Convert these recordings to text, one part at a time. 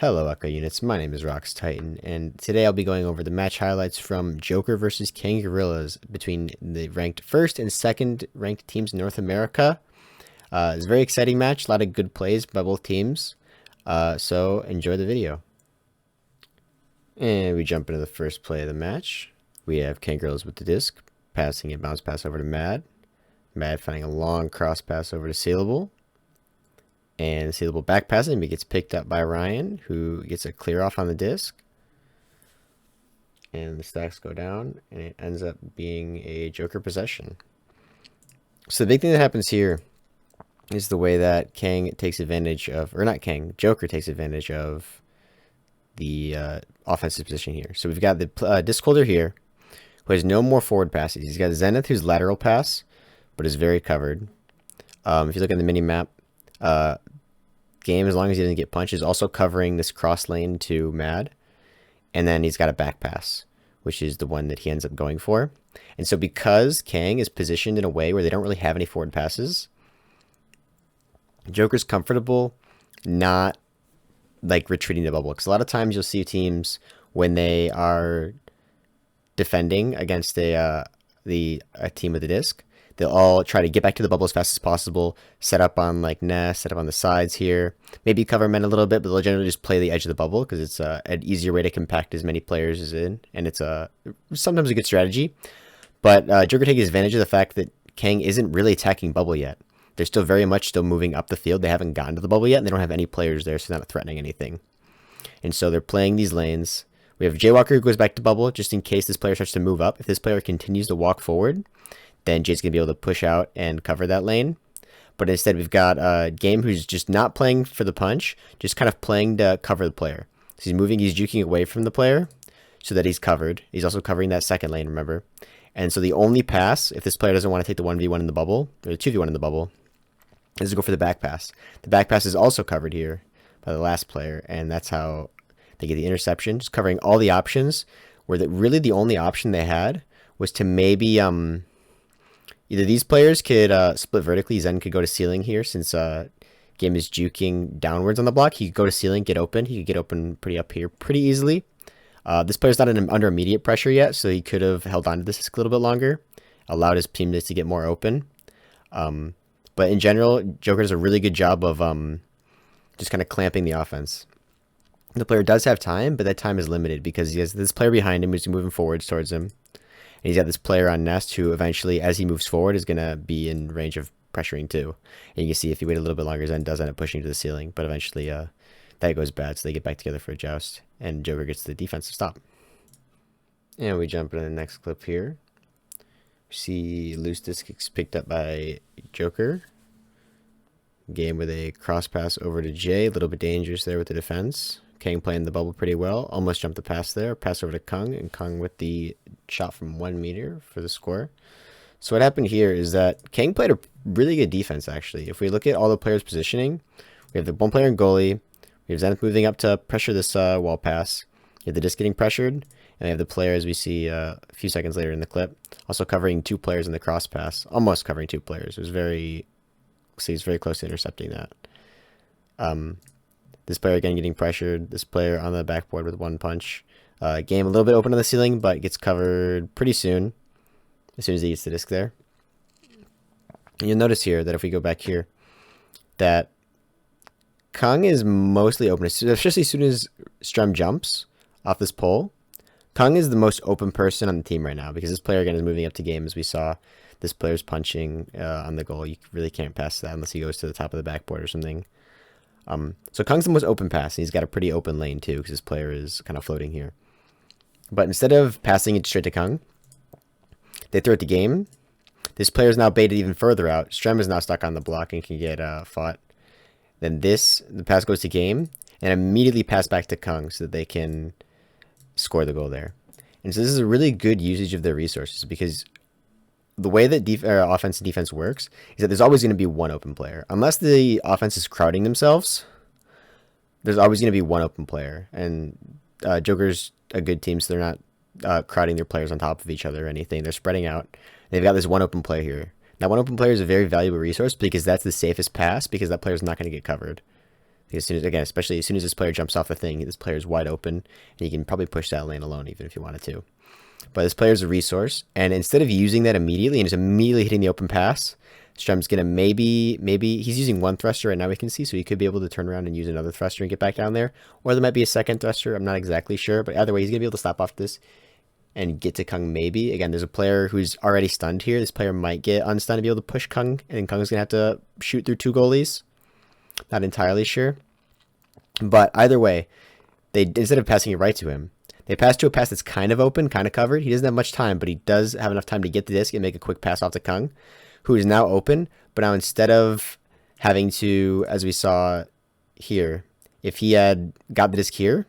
Hello Echo Units, my name is RoxTytan, and today I'll be going over the match highlights from Jokr versus Kangorillaz between the ranked first and second ranked teams in North America. It's a very exciting match, a lot of good plays by both teams, so enjoy the video. And we jump into the first play of the match. We have Kangorillaz with the disc, passing a bounce pass over to Mad. Mad finding a long cross pass over to Sailable. And Sailable back passing, but gets picked up by Ryan, who gets a clear off on the disc. And the stacks go down, and it ends up being a Jokr possession. So the big thing that happens here is the way that Kang takes advantage of, or not Kang, Jokr takes advantage of the offensive position here. So we've got the disc holder here, who has no more forward passes. He's got Zenith, who's lateral pass, but is very covered. If you look at the mini map, Game, as long as he doesn't get punched, is also covering this cross lane to Mad. And then he's got a back pass, which is the one that he ends up going for. And so because Kang is positioned in a way where they don't really have any forward passes, Jokr's comfortable not like retreating the bubble. Because a lot of times you'll see teams when they are defending against a team with a disc, they'll all try to get back to the bubble as fast as possible, set up on like nest, set up on the sides here, maybe cover men a little bit, but they'll generally just play the edge of the bubble because it's an easier way to compact as many players as in, and it's sometimes a good strategy. But Jokr takes advantage of the fact that Kang isn't really attacking bubble yet. They're still very much still moving up the field. They haven't gotten to the bubble yet, and they don't have any players there, so they're not threatening anything. And so they're playing these lanes. We have Jaywalker who goes back to bubble just in case this player starts to move up. If this player continues to walk forward, then Jay's going to be able to push out and cover that lane. But instead, we've got Game who's just not playing for the punch, just kind of playing to cover the player. So he's moving, he's juking away from the player so that he's covered. He's also covering that second lane, remember? And so the only pass, if this player doesn't want to take the 1v1 in the bubble, or the 2v1 in the bubble, is to go for the back pass. The back pass is also covered here by the last player, and that's how they get the interception. Just covering all the options, where really the only option they had was to maybe... Either these players could split vertically. Zen could go to ceiling here since Game is juking downwards on the block. He could go to ceiling, get open. He could get open pretty up here pretty easily. This player's not under immediate pressure yet, so he could have held on to this disc a little bit longer, allowed his teammates to get more open. But in general, Jokr does a really good job of just kind of clamping the offense. The player does have time, but that time is limited because he has this player behind him who's moving forwards towards him. And he's got this player on nest who eventually, as he moves forward, is going to be in range of pressuring too. And you can see if you wait a little bit longer, Zen does end up pushing to the ceiling. But eventually that goes bad, so they get back together for a joust. And Jokr gets the defensive stop. And we jump into the next clip here. We see loose disc gets picked up by Jokr. Game with a cross pass over to Jay. A little bit dangerous there with the defense. Kang playing the bubble pretty well. Almost jumped the pass there. Pass over to Kung, and Kung with the shot from 1 meter for the score. So what happened here is that Kang played a really good defense, actually. If we look at all the players' positioning, we have the one player in goalie. We have Zenith moving up to pressure this wall pass. We have the disc getting pressured. And we have the player, as we see a few seconds later in the clip, also covering 2 players in the cross pass. Almost covering 2 players. It was very... See, he's very close to intercepting that. This player again getting pressured. This player on the backboard with 1 punch. Game a little bit open on the ceiling, but gets covered pretty soon. As soon as he gets the disc there. And you'll notice here that if we go back here, that Kung is mostly open, especially as soon as Strem jumps off this pole. Kung is the most open person on the team right now because this player again is moving up to Game, as we saw. This player's punching on the goal. You really can't pass that unless he goes to the top of the backboard or something. So Kung's the most open pass, and he's got a pretty open lane too, because this player is kind of floating here. But instead of passing it straight to Kung, they throw it to Game. This player is now baited even further out. Strem is now stuck on the block and can get fought. Then the pass goes to Game, and immediately pass back to Kung so that they can score the goal there. And so this is a really good usage of their resources, because the way that offense and defense works is that there's always going to be 1 open player. Unless the offense is crowding themselves, there's always going to be 1 open player. And Jokr's a good team, so they're not crowding their players on top of each other or anything. They're spreading out. They've got this 1 open player here. Now, 1 open player is a very valuable resource because that's the safest pass, because that player is not going to get covered. Because as soon as, again, especially as soon as this player jumps off the thing, this player is wide open, and he can probably push that lane alone even if he wanted to. But this player is a resource, and instead of using that immediately and just immediately hitting the open pass, Strem's gonna maybe he's using one thruster right now we can see, so he could be able to turn around and use another thruster and get back down there. Or there might be a second thruster, I'm not exactly sure, but either way, he's gonna be able to stop off this and get to Kung maybe. Again, there's a player who's already stunned here. This player might get unstunned to be able to push Kung, and then Kung's gonna have to shoot through 2 goalies. Not entirely sure. But either way, they instead of passing it right to him, they pass to a pass that's kind of open, kind of covered. He doesn't have much time, but he does have enough time to get the disc and make a quick pass off to Kung, who is now open. But now instead of having to, as we saw here, if he had got the disc here,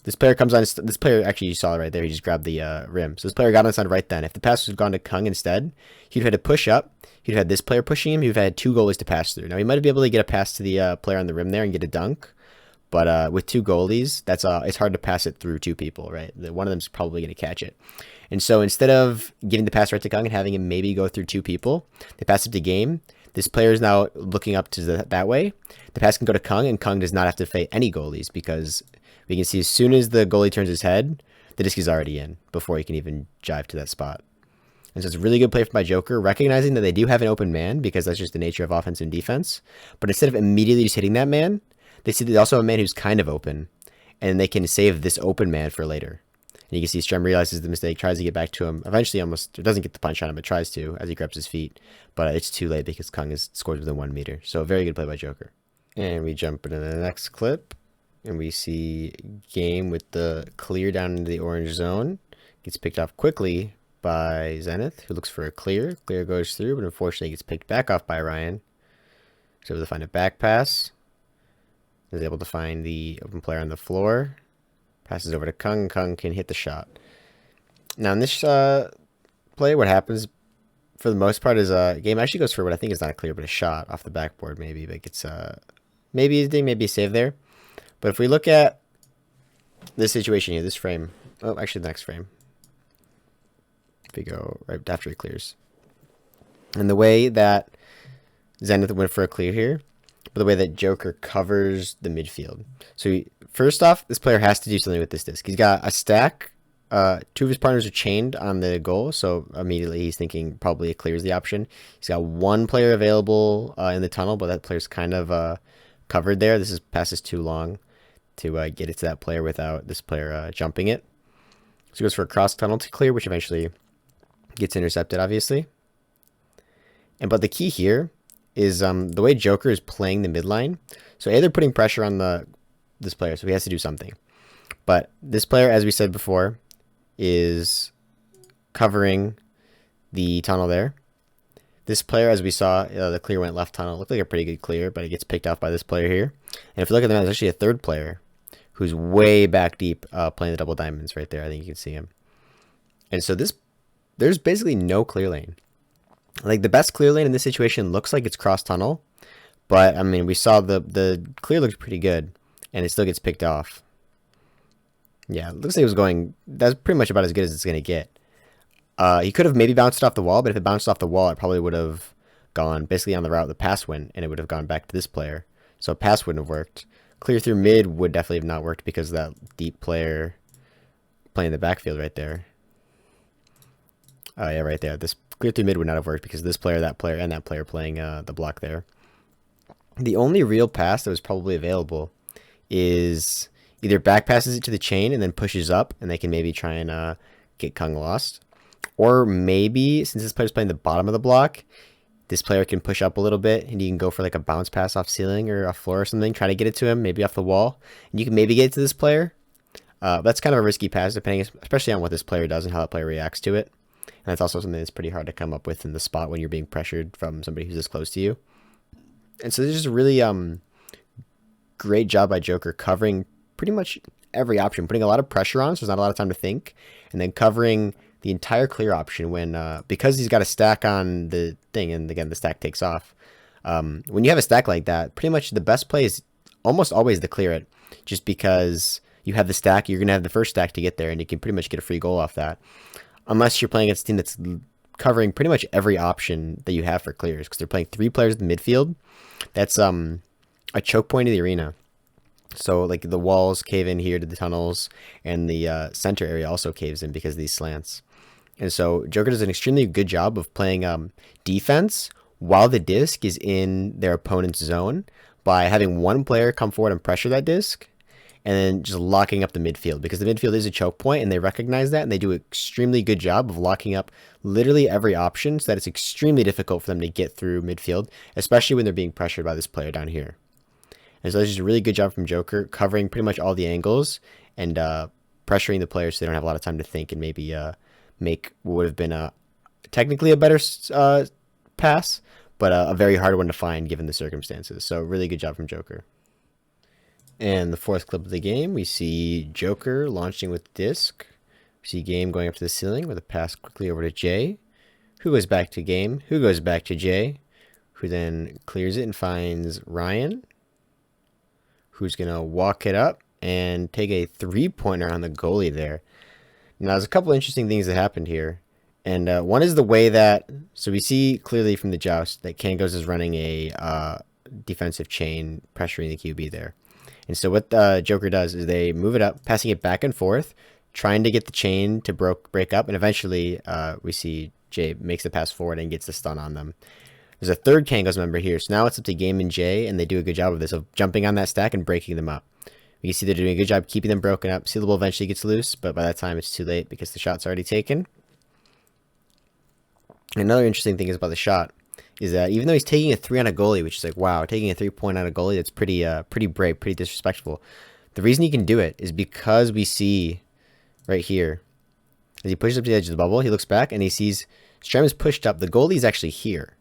this player comes on. This player, actually, you saw it right there. He just grabbed the rim. So this player got on side right then. If the pass was gone to Kung instead, he'd have had to push up. He'd have had this player pushing him. He'd have had 2 goalies to pass through. Now, he might be able to get a pass to the player on the rim there and get a dunk. But with 2 goalies, it's hard to pass it through 2 people, right? One of them's probably going to catch it. And so instead of giving the pass right to Kung and having him maybe go through 2 people, they pass it to Game. This player is now looking up to that way. The pass can go to Kung, and Kung does not have to fight any goalies because we can see as soon as the goalie turns his head, the disc is already in before he can even jive to that spot. And so it's a really good play from my Jokr, recognizing that they do have an open man because that's just the nature of offense and defense. But instead of immediately just hitting that man, they see they also have a man who's kind of open, and they can save this open man for later. And you can see Strem realizes the mistake, tries to get back to him. Eventually almost doesn't get the punch on him, but tries to as he grabs his feet. But it's too late because Kung is scored within 1 meter. So a very good play by Jokr. And we jump into the next clip, and we see Game with the clear down into the orange zone. Gets picked off quickly by Zenith, who looks for a clear. Clear goes through, but unfortunately gets picked back off by Ryan. He's able to find a back pass. Is able to find the open player on the floor. Passes over to Kung. Kung can hit the shot. Now in this play, what happens for the most part is Game actually goes for what I think is not a clear, but a shot off the backboard maybe. But gets maybe a save there. But if we look at this situation here, this frame. Oh, actually the next frame. If we go right after he clears. And the way that Zenith went for a clear here, but the way that Jokr covers the midfield. So first off, this player has to do something with this disc. He's got a stack. 2 of his partners are chained on the goal, so immediately he's thinking probably it clears the option. He's got 1 player available in the tunnel, but that player's kind of covered there. This pass is too long to get it to that player without this player jumping it. So he goes for a cross tunnel to clear, which eventually gets intercepted, obviously. But the key here is the way Jokr is playing the midline. So they're putting pressure on this player, so he has to do something. But this player, as we said before, is covering the tunnel there. This player, as we saw, the clear went left tunnel. It looked like a pretty good clear, but it gets picked off by this player here. And if you look at them, there's actually a 3rd player who's way back deep playing the double diamonds right there. I think you can see him. And so there's basically no clear lane. Like the best clear lane in this situation looks like it's cross tunnel, but I mean we saw the clear looked pretty good, and it still gets picked off. Yeah, it looks like it was going. That's pretty much about as good as it's gonna get. He could have maybe bounced it off the wall, but if it bounced off the wall, it probably would have gone basically on the route the pass went, and it would have gone back to this player. So a pass wouldn't have worked. Clear through mid would definitely have not worked because of that deep player playing the backfield right there. Oh yeah, right there. This clear through mid would not have worked because this player, that player, and that player playing the block there. The only real pass that was probably available is either back passes it to the chain and then pushes up, and they can maybe try and get Kung lost. Or maybe, since this player's playing the bottom of the block, this player can push up a little bit, and you can go for like a bounce pass off ceiling or off floor or something, try to get it to him, maybe off the wall. And you can maybe get it to this player. That's kind of a risky pass, depending, especially on what this player does and how that player reacts to it. And that's also something that's pretty hard to come up with in the spot when you're being pressured from somebody who's this close to you. And so this is a really great job by Jokr covering pretty much every option, putting a lot of pressure on, so there's not a lot of time to think, and then covering the entire clear option when because he's got a stack on the thing, and again the stack takes off. When you have a stack like that, pretty much the best play is almost always to clear it, just because you have the stack, you're gonna have the first stack to get there, and you can pretty much get a free goal off that. Unless you're playing against a team that's covering pretty much every option that you have for clears, because they're playing 3 players in the midfield. That's a choke point of the arena. So like the walls cave in here to the tunnels, and the center area also caves in because of these slants. And so Jokr does an extremely good job of playing defense while the disc is in their opponent's zone by having one player come forward and pressure that disc, and then just locking up the midfield, because the midfield is a choke point and they recognize that, and they do an extremely good job of locking up literally every option so that it's extremely difficult for them to get through midfield, especially when they're being pressured by this player down here. And so that's just a really good job from Jokr, covering pretty much all the angles and pressuring the players so they don't have a lot of time to think and maybe make what would have been technically a better pass, but a very hard one to find given the circumstances. So really good job from Jokr. And the fourth clip of the game, we see Jokr launching with disc. We see Game going up to the ceiling with a pass quickly over to Jay, who goes back to Game, who goes back to Jay, who then clears it and finds Ryan, who's going to walk it up and take a three-pointer on the goalie there. Now, there's a couple interesting things that happened here. And one is the way that, so we see clearly from the joust that Kangos is running a defensive chain pressuring the QB there. And so what Jokr does is they move it up, passing it back and forth, trying to get the chain to break up. And eventually we see Jay makes the pass forward and gets the stun on them. There's a third Kangos member here. So now it's up to Game and Jay, and they do a good job of this, of jumping on that stack and breaking them up. You can see they're doing a good job keeping them broken up. Sealable eventually gets loose, but by that time it's too late because the shot's already taken. Another interesting thing is about the shot is that even though he's taking a 3 on a goalie, which is like, wow, taking a 3-point on a goalie, that's pretty brave, pretty disrespectful. The reason he can do it is because we see right here, as he pushes up to the edge of the bubble, he looks back and he sees Strem is pushed up. The goalie's actually here.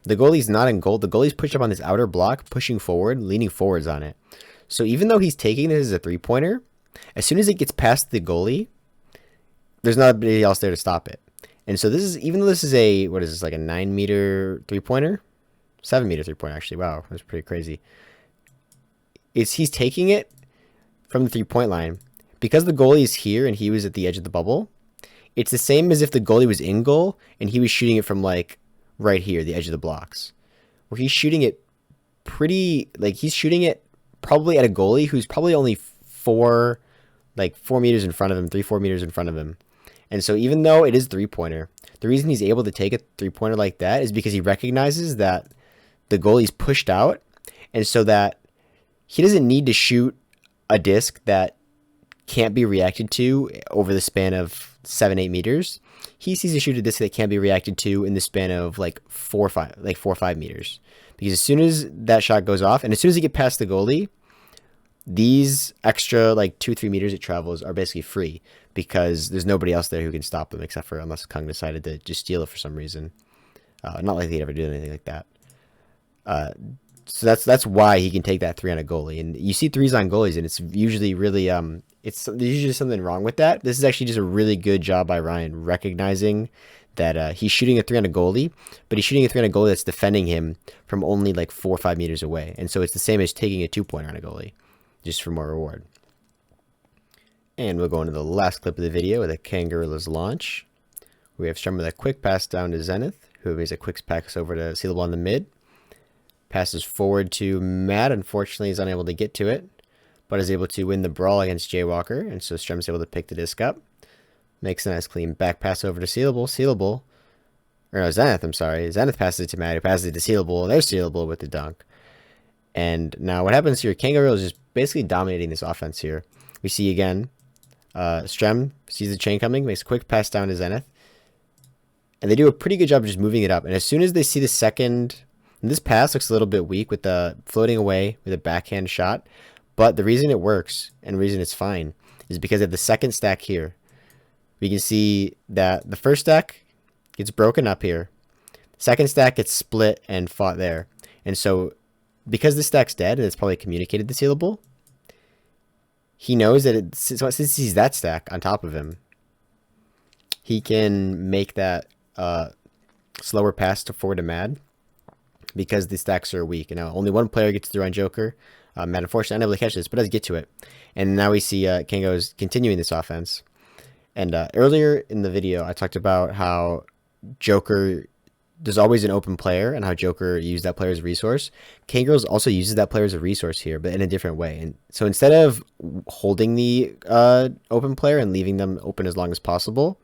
The goalie's not in goal. The goalie's pushed up on this outer block, pushing forward, leaning forwards on it. So even though he's taking this as a 3-pointer, as soon as it gets past the goalie, there's not anybody else there to stop it. And so this is, even though this is a, what is this, like a 9-meter 3-pointer? 7-meter 3-pointer, actually. Wow, that's pretty crazy. He's taking it from the 3-point line. Because the goalie is here and he was at the edge of the bubble, it's the same as if the goalie was in goal and he was shooting it from like right here, the edge of the blocks. Where he's shooting it he's shooting it probably at a goalie who's probably only 4 meters in front of him, 3-4 meters in front of him. And so even though it is 3-pointer, the reason he's able to take a 3-pointer like that is because he recognizes that the goalie's pushed out, and so that he doesn't need to shoot a disc that can't be reacted to over the span of 7-8 meters. He sees to shoot a disc that can't be reacted to in the span of 4 or 5 meters. Because as soon as that shot goes off, and as soon as you get past the goalie, these extra 2-3 meters it travels are basically free, because there's nobody else there who can stop them except for unless Kung decided to just steal it for some reason. Not like he'd ever do anything like that. So that's why he can take that 3 on a goalie. And you see 3s on goalies, and it's usually really there's usually something wrong with that. This is actually just a really good job by Ryan recognizing that he's shooting a 3 on a goalie, but he's shooting a 3 on a goalie that's defending him from only 4 or 5 meters away. And so it's the same as taking a 2-pointer on a goalie, just for more reward. And we'll go into the last clip of the video with a Kangorillaz launch. We have Strem with a quick pass down to Zenith, who makes a quick pass over to Sealable on the mid. Passes forward to Matt. Unfortunately, he's unable to get to it, but is able to win the brawl against Jaywalker, and so Strem's able to pick the disc up. Makes a nice clean back pass over to Sealable. Zenith, I'm sorry. Zenith passes it to Matt, who passes it to Sealable, and there's Sealable with the dunk. And now what happens here, Kangorillaz is just basically dominating this offense here. We see again, Strem sees the chain coming, makes a quick pass down to Zenith. And they do a pretty good job of just moving it up. And as soon as they see the second, and this pass looks a little bit weak with the floating away with a backhand shot. But the reason it works and the reason it's fine is because of the second stack here. We can see that the first stack gets broken up here. Second stack gets split and fought there. And so because this stack's dead and it's probably communicated to Sealable, he knows that since he sees that stack on top of him, he can make that slower pass forward to Mad because the stacks are weak. And now only one player gets through on Jokr. Mad unfortunately unable to catch this, but does get to it. And now we see Kango's continuing this offense. And earlier in the video, I talked about how Jokr there's always an open player and how Jokr used that player as a resource. Kangorillaz also uses that player as a resource here, but in a different way. And so instead of holding the open player and leaving them open as long as possible,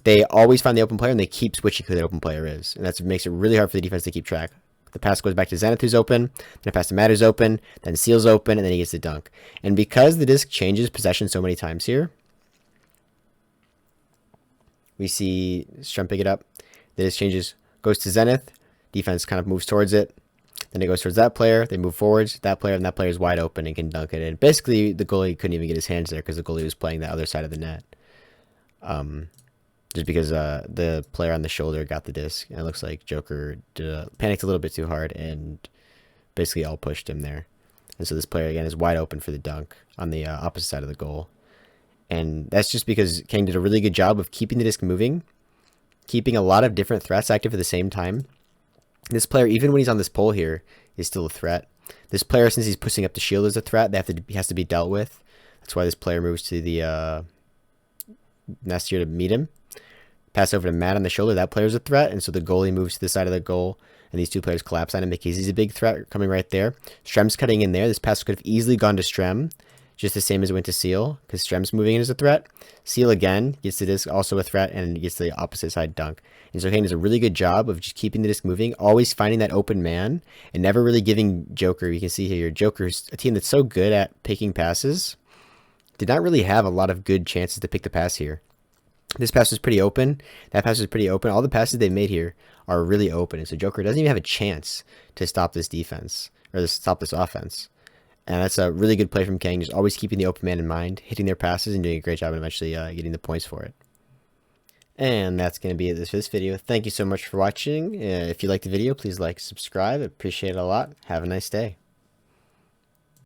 they always find the open player and they keep switching who that open player is. And that makes it really hard for the defense to keep track. The pass goes back to Zenith, who's open, then a pass to Matt, who's open, then Seal's open, and then he gets the dunk. And because the disc changes possession so many times here, we see Strem pick it up. The disc changes, goes to Zenith, defense kind of moves towards it, then it goes towards that player, they move forwards, that player, and that player is wide open and can dunk it in. Basically, the goalie couldn't even get his hands there because the goalie was playing the other side of the net. Just because the player on the shoulder got the disc, and it looks like Jokr panicked a little bit too hard and basically all pushed him there. And so this player, again, is wide open for the dunk on the opposite side of the goal. And that's just because Kang did a really good job of keeping the disc moving, keeping a lot of different threats active at the same time. This player, even when he's on this pole here, is still a threat. This player, since he's pushing up the shield as a threat, he has to be dealt with. That's why this player moves to the nest here to meet him. Pass over to Matt on the shoulder. That player's a threat, and so the goalie moves to the side of the goal, and these two players collapse on him because he's a big threat coming right there. Strem's cutting in there. This pass could have easily gone to Strem, just the same as it went to Seal, because Strem's moving in as a threat. Seal again gets the disc, also a threat, and gets the opposite side dunk. And so Kang does a really good job of just keeping the disc moving, always finding that open man, and never really giving Jokr. You can see here, Jokr's a team that's so good at picking passes, did not really have a lot of good chances to pick the pass here. This pass was pretty open. That pass was pretty open. All the passes they've made here are really open. And so Jokr doesn't even have a chance to stop this defense or to stop this offense. And that's a really good play from Kang, just always keeping the open man in mind, hitting their passes, and doing a great job and eventually getting the points for it. And that's going to be it for this video. Thank you so much for watching. If you liked the video, please like, subscribe. I appreciate it a lot. Have a nice day.